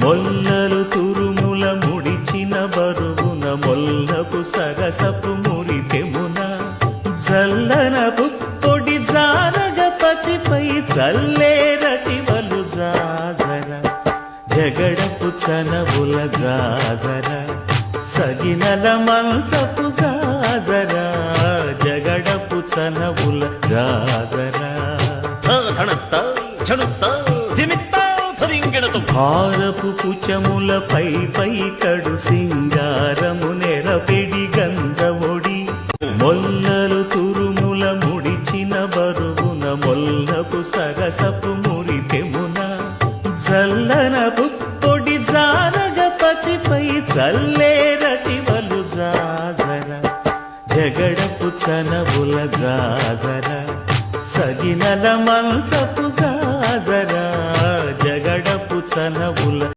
మొల్లలు తురుముల ముడిచిన బరువున మొల్లపు సరసపు మురిపెమున జల్లన పుప్పొడి జానగపతిపై చల్లేరటివలు జాజర జగడపు చనవుల జాజర సగినల మంచపు జాజర జగడపు చనవుల జాజర హారపు కుచములపై పై కడు సింగారము నెరపెడి గంధవొడి మొల్లలు తురుముల ముడిచిన బరువున మొల్లపు సరసపు మురిపెమున జల్లన పుప్పొడి జానగపతిపై చల్లేరటివలు జాజర జగడపు చనవుల జాజర సగినల మంచపు జాజర జగడపు చనవుల